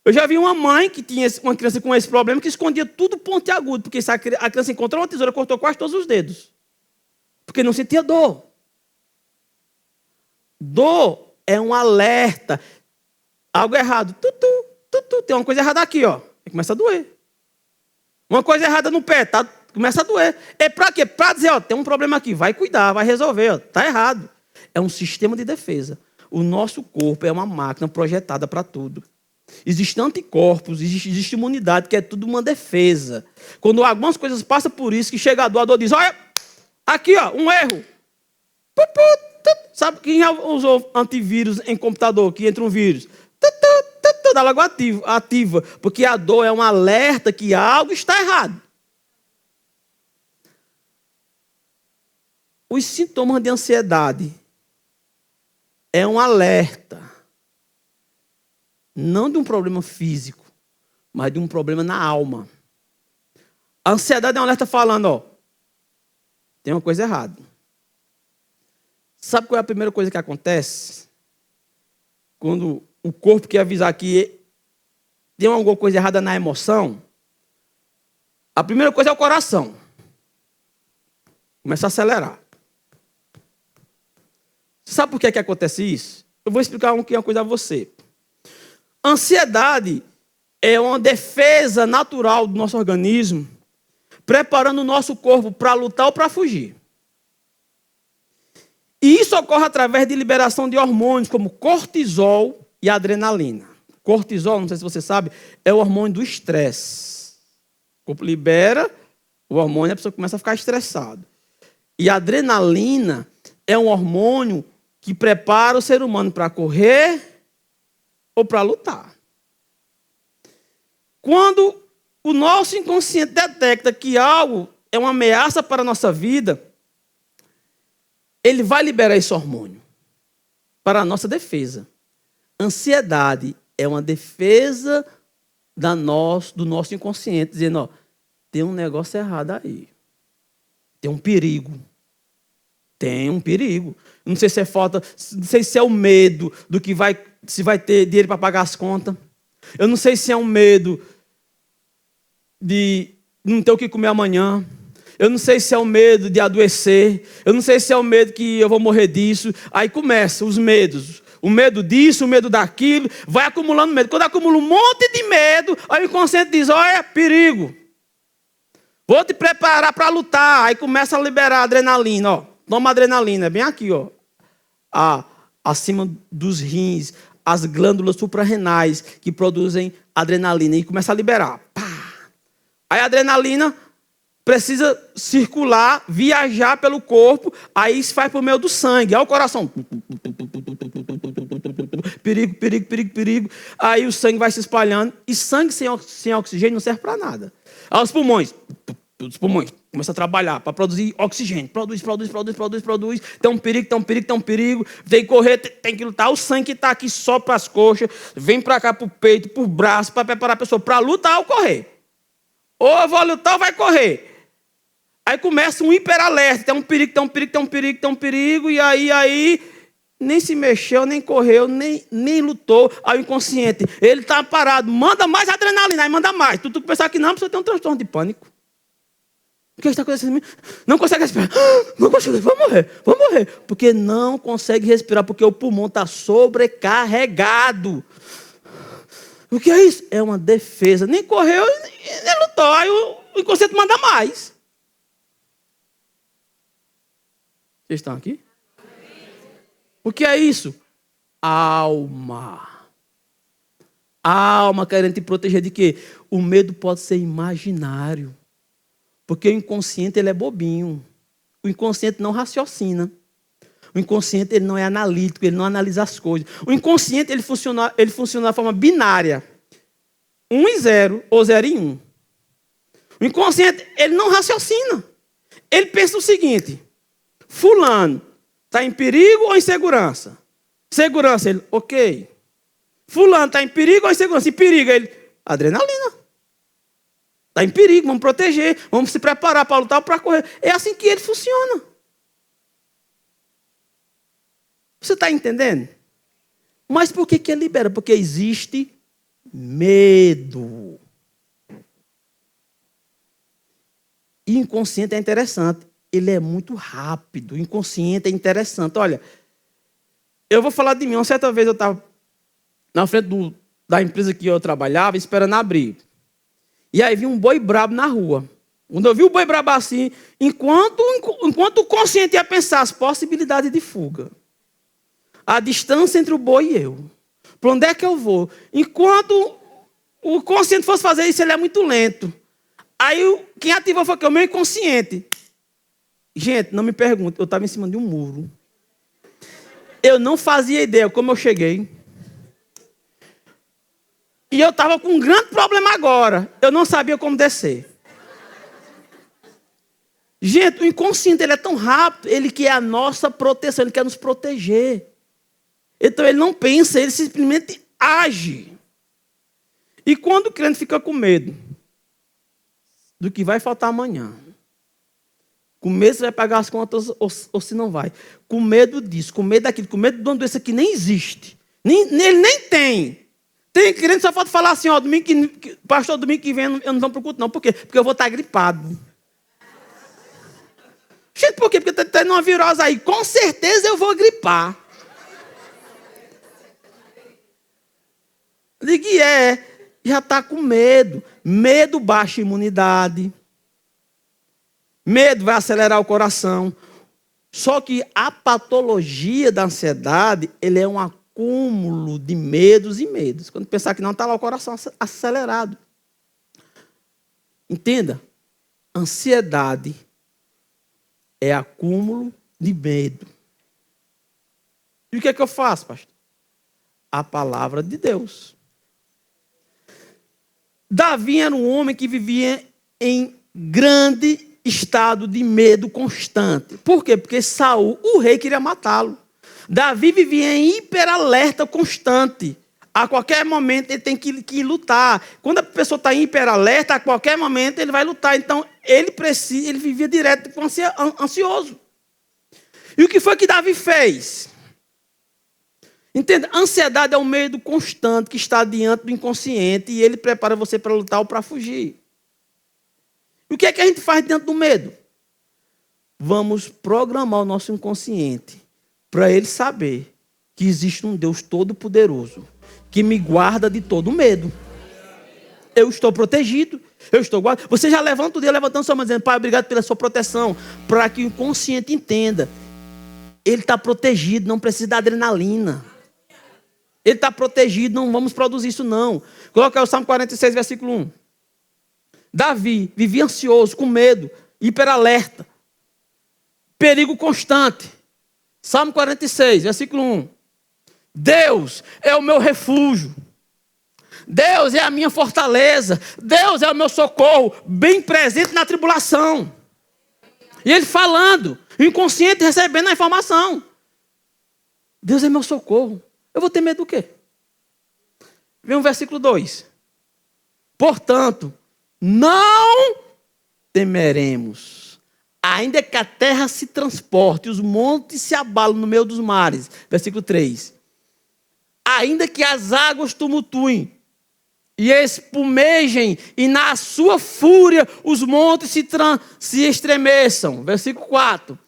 Eu já vi uma mãe que tinha uma criança com esse problema, que escondia tudo pontiagudo, porque se a criança encontrou uma tesoura, cortou quase todos os dedos. Porque não sentia dor. Dor é um alerta. Algo errado. Tem uma coisa errada aqui, ó. Começa a doer. Uma coisa errada no pé, tá? Começa a doer. É para quê? Para dizer, ó, tem um problema aqui, vai cuidar, vai resolver, ó. Tá errado. É um sistema de defesa. O nosso corpo é uma máquina projetada para tudo. Existem anticorpos, existe imunidade, que é tudo uma defesa. Quando algumas coisas passam por isso, que chega a dor diz, olha, aqui, ó, um erro. Sabe quem já usou antivírus em computador, que entra um vírus? Dá logo ativa, porque a dor é um alerta que algo está errado. Os sintomas de ansiedade é um alerta, não de um problema físico, mas de um problema na alma. A ansiedade é um alerta falando, ó, tem uma coisa errada. Sabe qual é a primeira coisa que acontece? Quando o corpo quer avisar que tem alguma coisa errada na emoção, a primeira coisa é o coração. Começa a acelerar. Sabe por que acontece isso? Eu vou explicar uma coisa a você. Ansiedade é uma defesa natural do nosso organismo, preparando o nosso corpo para lutar ou para fugir. E isso ocorre através de liberação de hormônios como cortisol e adrenalina. Cortisol, não sei se você sabe, é o hormônio do estresse. O corpo libera o hormônio e a pessoa começa a ficar estressada. E a adrenalina é um hormônio que prepara o ser humano para correr ou para lutar. Quando o nosso inconsciente detecta que algo é uma ameaça para a nossa vida, ele vai liberar esse hormônio para a nossa defesa. Ansiedade é uma defesa do nosso inconsciente, dizendo, ó, tem um negócio errado aí. Tem um perigo. Tem um perigo. Não sei se é falta, não sei se é o medo do que se vai ter dinheiro para pagar as contas. Eu não sei se é um medo de não ter o que comer amanhã. Eu não sei se é o medo de adoecer. Eu não sei se é o medo que eu vou morrer disso. Aí começa os medos. O medo disso, o medo daquilo. Vai acumulando medo. Quando acumula um monte de medo, aí o inconsciente diz, olha, perigo. Vou te preparar para lutar. Aí começa a liberar a adrenalina. Ó. Toma adrenalina. É bem aqui, ó. Acima dos rins. As glândulas suprarrenais que produzem adrenalina. E começa a liberar. Pá. Aí a adrenalina precisa circular, viajar pelo corpo, aí isso faz por meio do sangue. Olha o coração. Perigo, perigo, perigo, perigo. Aí o sangue vai se espalhando. E sangue sem oxigênio não serve para nada. Aí os pulmões começam a trabalhar para produzir oxigênio. Produz. Tem um perigo. Tem que correr, tem que lutar. O sangue que está aqui só para as coxas, vem para cá para o peito, para o braço, para preparar a pessoa para lutar ou correr. Ou eu vou lutar ou vai correr. Aí começa um hiperalerta. Tem um perigo. E aí nem se mexeu, nem correu, nem lutou. Aí o inconsciente, ele está parado. Manda mais adrenalina, aí manda mais. Tu pensar que não, você tem um transtorno de pânico. O que está acontecendo? Não consegue respirar. Não consegue, vou morrer. Porque não consegue respirar, porque o pulmão está sobrecarregado. O que é isso? É uma defesa. Nem correu, nem lutou. Aí o inconsciente manda mais. Vocês estão aqui? O que é isso? Alma. Alma querendo te proteger de quê? O medo pode ser imaginário. Porque o inconsciente ele é bobinho. O inconsciente não raciocina. O inconsciente ele não é analítico, ele não analisa as coisas. O inconsciente ele funciona da forma binária. 1 e 0, ou 0 e 1. O inconsciente ele não raciocina. Ele pensa o seguinte: fulano está em perigo ou em segurança? Segurança, ele, ok. Fulano está em perigo ou em segurança? Em perigo, ele, adrenalina. Está em perigo, vamos proteger, vamos se preparar para lutar ou para correr. É assim que ele funciona. Você está entendendo? Mas por que ele libera? Porque existe medo. E o inconsciente é interessante. Ele é muito rápido. O inconsciente é interessante. Olha, eu vou falar de mim. Uma certa vez eu estava na frente da empresa que eu trabalhava, esperando abrir. E aí vi um boi brabo na rua. Quando eu vi o boi brabo assim, enquanto o consciente ia pensar as possibilidades de fuga, a distância entre o boi e eu, para onde é que eu vou? Enquanto o consciente fosse fazer isso, ele é muito lento. Aí quem ativou foi o meu inconsciente. Gente, não me pergunte, eu estava em cima de um muro. Eu não fazia ideia como eu cheguei. E eu estava com um grande problema agora. Eu não sabia como descer. Gente, o inconsciente ele é tão rápido, ele quer a nossa proteção, ele quer nos proteger. Então ele não pensa, ele simplesmente age. E quando o crente fica com medo do que vai faltar amanhã, com medo se vai pagar as contas ou se não vai, com medo disso, com medo daquilo, com medo de uma doença que nem existe, ele nem tem. Tem crente só falta falar assim, ó, pastor, domingo que vem eu não vou para o culto não. Por quê? Porque eu vou estar gripado. Gente, por quê? Porque está tendo uma virose aí. Com certeza eu vou gripar. Diga, já está com medo. Medo baixa a imunidade. Medo vai acelerar o coração. Só que a patologia da ansiedade, ele é um acúmulo de medos e medos. Quando pensar que não, está lá o coração acelerado. Entenda, ansiedade é acúmulo de medo. E o que é que eu faço, pastor? A palavra de Deus. Davi era um homem que vivia em grande estado de medo constante. Por quê? Porque Saul, o rei, queria matá-lo. Davi vivia em hiperalerta constante. A qualquer momento ele tem que lutar. Quando a pessoa está em hiperalerta, a qualquer momento ele vai lutar. Então ele vivia direto ansioso. E o que foi que Davi fez? Entenda, ansiedade é um medo constante que está diante do inconsciente e ele prepara você para lutar ou para fugir. E o que é que a gente faz diante do medo? Vamos programar o nosso inconsciente para ele saber que existe um Deus todo-poderoso que me guarda de todo medo. Eu estou protegido, eu estou guardado. Você já levanta o dia levantando sua mão dizendo, Pai, obrigado pela sua proteção, para que o inconsciente entenda. Ele está protegido, não precisa da adrenalina. Ele está protegido, não vamos produzir isso não. Coloca aí o Salmo 46, versículo 1. Davi vivia ansioso, com medo, hiperalerta, perigo constante. Salmo 46, versículo 1. Deus é o meu refúgio. Deus é a minha fortaleza. Deus é o meu socorro, bem presente na tribulação. E ele falando, o inconsciente recebendo a informação. Deus é meu socorro. Eu vou ter medo do quê? Vem o versículo 2. Portanto, não temeremos, ainda que a terra se transporte, os montes se abalam no meio dos mares. Versículo 3. Ainda que as águas tumultuem e espumejem, e na sua fúria os montes se estremeçam. Versículo 4.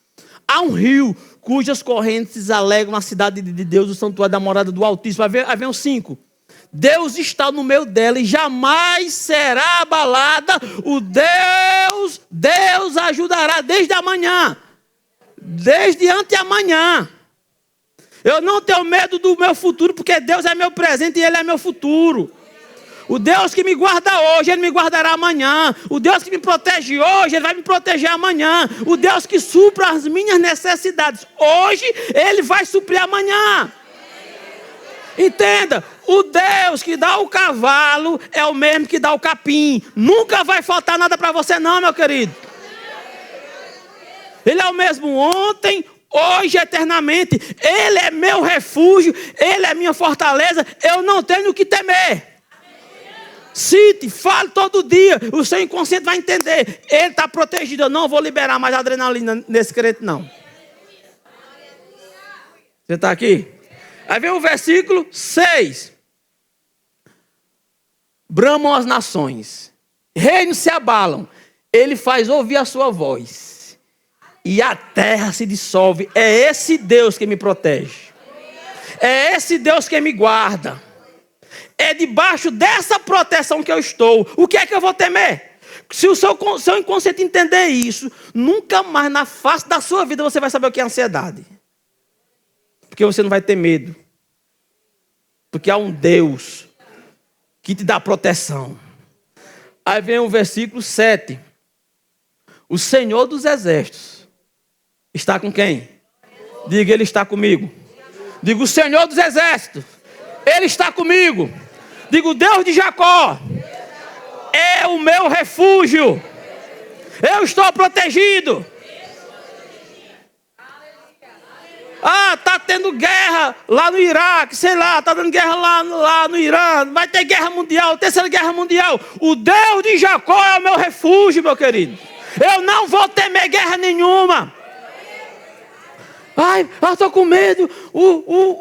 Há um rio cujas correntes alegram a cidade de Deus, o santuário da morada do Altíssimo. Aí vem o 5. Deus está no meio dela e jamais será abalada. O Deus ajudará desde amanhã, desde anteamanhã. Eu não tenho medo do meu futuro, porque Deus é meu presente e Ele é meu futuro. O Deus que me guarda hoje, Ele me guardará amanhã. O Deus que me protege hoje, Ele vai me proteger amanhã. O Deus que supra as minhas necessidades hoje, Ele vai suprir amanhã. Entenda, o Deus que dá o cavalo é o mesmo que dá o capim. Nunca vai faltar nada para você não, meu querido. Ele é o mesmo ontem, hoje, eternamente. Ele é meu refúgio, Ele é minha fortaleza. Eu não tenho o que temer. Cite, fale todo dia. O seu inconsciente vai entender. Ele está protegido. Eu não vou liberar mais adrenalina nesse crente, não. Você está aqui? Aí vem o versículo 6. Bramam as nações, reinos se abalam, Ele faz ouvir a sua voz, e a terra se dissolve. É esse Deus que me protege. É esse Deus que me guarda. É debaixo dessa proteção que eu estou. O que é que eu vou temer? Se o seu inconsciente entender isso, nunca mais na face da sua vida você vai saber o que é ansiedade. Porque você não vai ter medo. Porque há um Deus que te dá proteção. Aí vem o versículo 7. O Senhor dos Exércitos está com quem? Diga, Ele está comigo. Diga, o Senhor dos Exércitos, Ele está comigo. Diga, o Deus de Jacó é o meu refúgio. Eu estou protegido. Ah, está tendo guerra lá no Iraque, sei lá, está dando guerra lá no Irã, vai ter guerra mundial, terceira guerra mundial. O Deus de Jacó é o meu refúgio, meu querido. Eu não vou temer guerra nenhuma. Ai, eu estou com medo,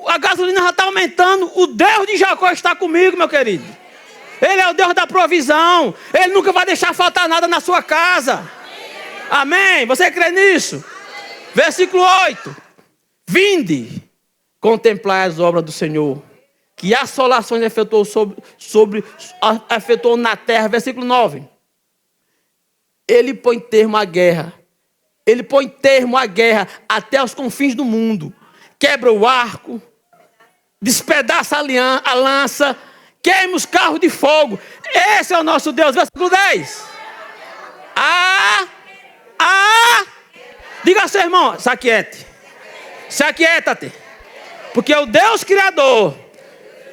a gasolina já está aumentando. O Deus de Jacó está comigo, meu querido. Ele é o Deus da provisão. Ele nunca vai deixar faltar nada na sua casa. Amém? Você crê nisso? Versículo 8. Vinde, contemplai as obras do Senhor, que assolações efetuou efetuou na terra. Versículo 9. Ele põe termo à guerra. Ele põe termo à guerra até os confins do mundo. Quebra o arco, despedaça a lança, queima os carros de fogo. Esse é o nosso Deus. Versículo 10. Diga ao seu irmão, se aquieta-te, porque o Deus Criador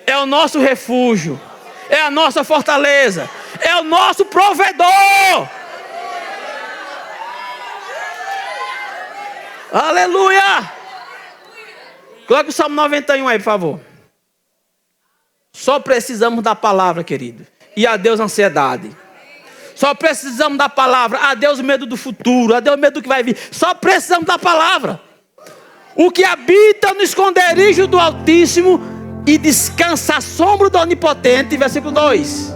é o nosso refúgio, é a nossa fortaleza, é o nosso provedor. Aleluia! Coloque o Salmo 91 aí, por favor. Só precisamos da palavra, querido. E adeus ansiedade. Só precisamos da palavra. Adeus medo do futuro, adeus medo do que vai vir. Só precisamos da palavra. O que habita no esconderijo do Altíssimo e descansa à sombra do Onipotente. Versículo 2.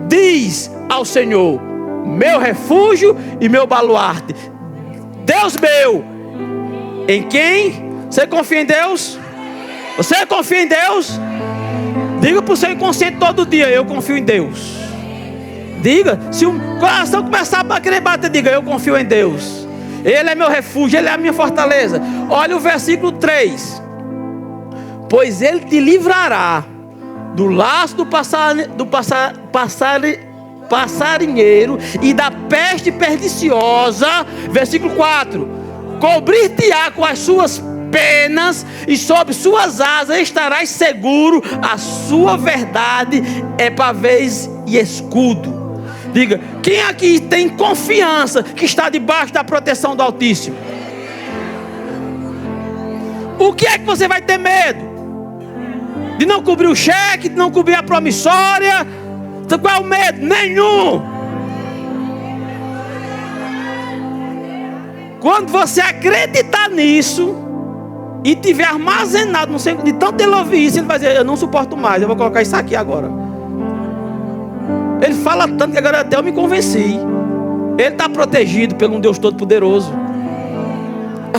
Diz ao Senhor, meu refúgio e meu baluarte, Deus meu, em quem? Você confia em Deus? Você confia em Deus? Diga para o seu inconsciente todo dia, eu confio em Deus. Diga, se o coração começar a querer bater, diga, eu confio em Deus. Ele é meu refúgio, Ele é a minha fortaleza. Olha o versículo 3. Pois Ele te livrará do laço do passarinheiro e da peste perniciosa. Versículo 4: cobrir-te-á com as suas penas e sob suas asas estarás seguro. A sua verdade é pavês e escudo. Diga, quem aqui tem confiança que está debaixo da proteção do Altíssimo? O que é que você vai ter medo? De não cobrir o cheque, de não cobrir a promissória? Qual é o medo? Nenhum. Quando você acreditar nisso e tiver armazenado, não sei, de tanto ele ouvir isso, ele vai dizer, eu não suporto mais, eu vou colocar isso aqui agora. Ele fala tanto que agora até eu me convenci. Ele está protegido pelo um Deus Todo-Poderoso.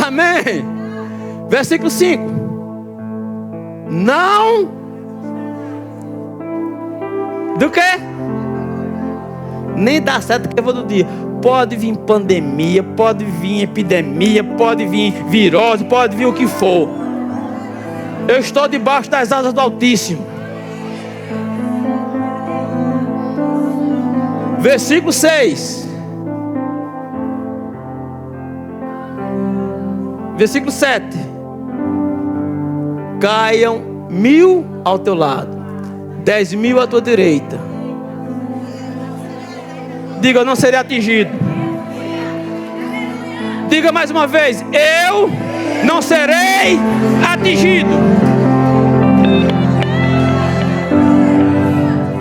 Amém. Versículo 5: não do que? Nem dá certo que eu vou do dia. Pode vir pandemia, pode vir epidemia, pode vir virose, pode vir o que for. Eu estou debaixo das asas do Altíssimo. Versículo 6. Versículo 7. Caiam 1000 ao teu lado, 10.000 à tua direita. Diga, eu não serei atingido. Diga mais uma vez, eu não serei atingido.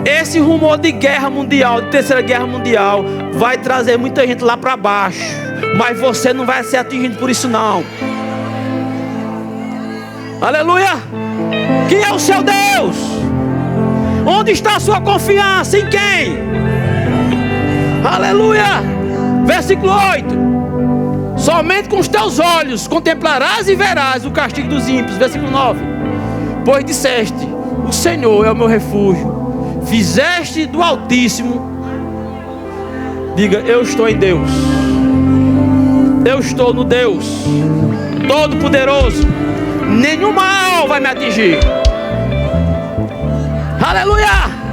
Esse rumor de guerra mundial, de terceira guerra mundial, vai trazer muita gente lá para baixo, mas você não vai ser atingido por isso não. Aleluia. Quem é o seu Deus? Onde está a sua confiança? Em quem? Aleluia. Versículo 8: somente com os teus olhos contemplarás e verás o castigo dos ímpios. Versículo 9: pois disseste, o Senhor é o meu refúgio, fizeste do Altíssimo. Diga, eu estou em Deus. Eu estou no Deus Todo-Poderoso. Nenhum mal vai me atingir. Aleluia.